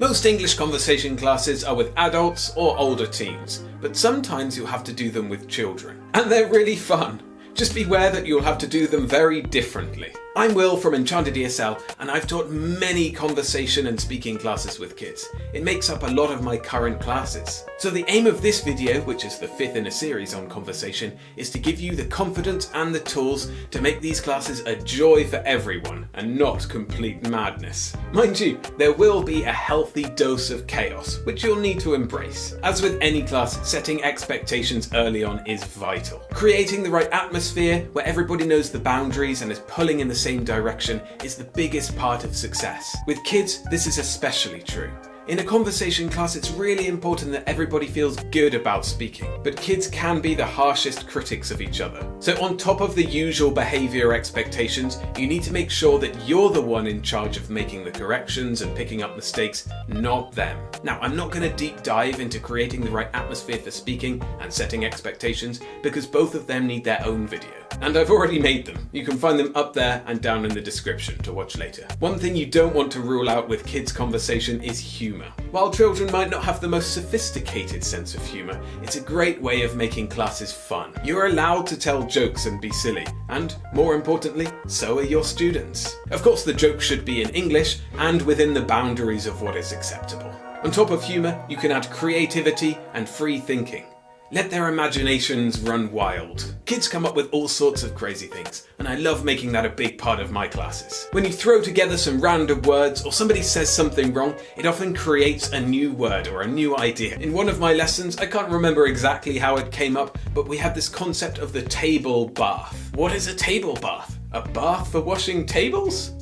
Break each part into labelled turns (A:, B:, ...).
A: Most English conversation classes are with adults or older teens, but sometimes you'll have to do them with children. And they're really fun. Just beware that you'll have to do them very differently. I'm Will from Enchanted ESL, and I've taught many conversation and speaking classes with kids. It makes up a lot of my current classes. So the aim of this video, which is the fifth in a series on conversation, is to give you the confidence and the tools to make these classes a joy for everyone and not complete madness. Mind you, there will be a healthy dose of chaos, which you'll need to embrace. As with any class, setting expectations early on is vital. Creating the right atmosphere where everybody knows the boundaries and is pulling in the same direction is the biggest part of success. With kids, this is especially true. In a conversation class, it's really important that everybody feels good about speaking, but kids can be the harshest critics of each other. So on top of the usual behaviour expectations, you need to make sure that you're the one in charge of making the corrections and picking up mistakes, not them. Now, I'm not going to deep dive into creating the right atmosphere for speaking and setting expectations, because both of them need their own video. And I've already made them. You can find them up there and down in the description to watch later. One thing you don't want to rule out with kids' conversation is humour. While children might not have the most sophisticated sense of humour, it's a great way of making classes fun. You're allowed to tell jokes and be silly, and more importantly, so are your students. Of course, the joke should be in English and within the boundaries of what is acceptable. On top of humour, you can add creativity and free thinking. Let their imaginations run wild. Kids come up with all sorts of crazy things, and I love making that a big part of my classes. When you throw together some random words or somebody says something wrong, it often creates a new word or a new idea. In one of my lessons, I can't remember exactly how it came up, but we had this concept of the table bath. What is a table bath? A bath for washing tables?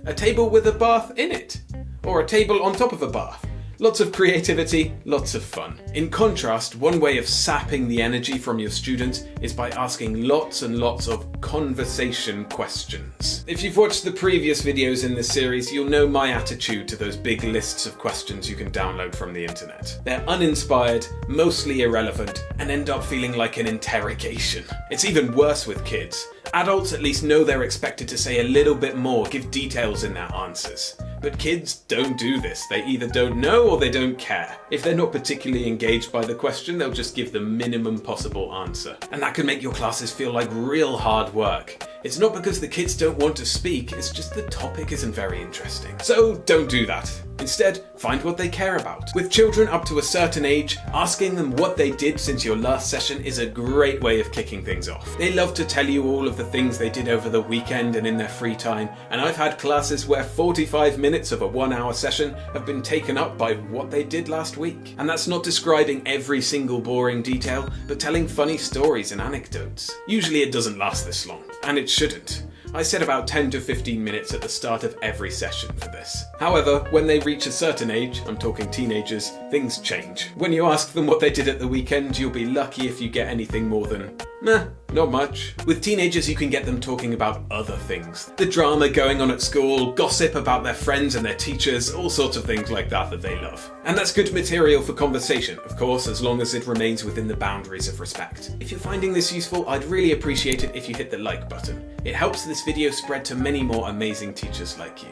A: A table with a bath in it? Or a table on top of a bath? Lots of creativity, lots of fun. In contrast, one way of sapping the energy from your students is by asking lots and lots of conversation questions. If you've watched the previous videos in this series, you'll know my attitude to those big lists of questions you can download from the internet. They're uninspired, mostly irrelevant, and end up feeling like an interrogation. It's even worse with kids. Adults at least know they're expected to say a little bit more, give details in their answers. But kids don't do this. They either don't know or they don't care. If they're not particularly engaged by the question, they'll just give the minimum possible answer. And that can make your classes feel like real hard work. It's not because the kids don't want to speak, it's just the topic isn't very interesting. So don't do that. Instead, find what they care about. With children up to a certain age, asking them what they did since your last session is a great way of kicking things off. They love to tell you all of the things they did over the weekend and in their free time, and I've had classes where 45 minutes of a 1-hour session have been taken up by what they did last week. And that's not describing every single boring detail, but telling funny stories and anecdotes. Usually it doesn't last this long, and it shouldn't. I set about 10 to 15 minutes at the start of every session for this. However, when they reach a certain age, I'm talking teenagers, things change. When you ask them what they did at the weekend, you'll be lucky if you get anything more than, not much. With teenagers, you can get them talking about other things. The drama going on at school, gossip about their friends and their teachers, all sorts of things like that they love. And that's good material for conversation, of course, as long as it remains within the boundaries of respect. If you're finding this useful, I'd really appreciate it if you hit the like button. It helps this video spread to many more amazing teachers like you.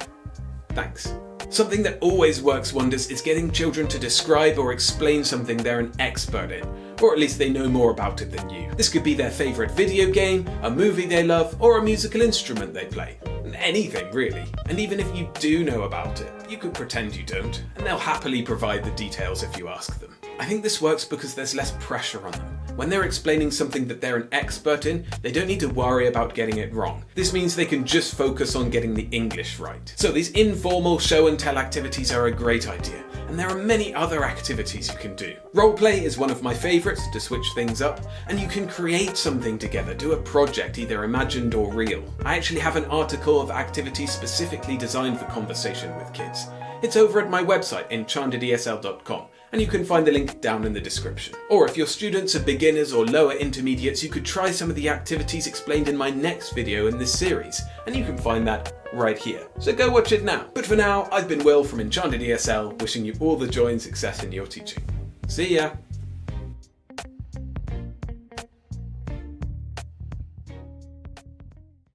A: Thanks. Something that always works wonders is getting children to describe or explain something they're an expert in, or at least they know more about it than you. This could be their favourite video game, a movie they love, or a musical instrument they play. Anything really. And even if you do know about it, you could pretend you don't, and they'll happily provide the details if you ask them. I think this works because there's less pressure on them. When they're explaining something that they're an expert in, they don't need to worry about getting it wrong. This means they can just focus on getting the English right. So these informal show and tell activities are a great idea, and there are many other activities you can do. Roleplay is one of my favourites to switch things up, and you can create something together, do a project, either imagined or real. I actually have an article of activities specifically designed for conversation with kids. It's over at my website, enchantedesl.com, and you can find the link down in the description. Or if your students are beginners or lower intermediates, you could try some of the activities explained in my next video in this series, and you can find that right here. So go watch it now. But for now, I've been Will from Enchanted ESL, wishing you all the joy and success in your teaching. See ya!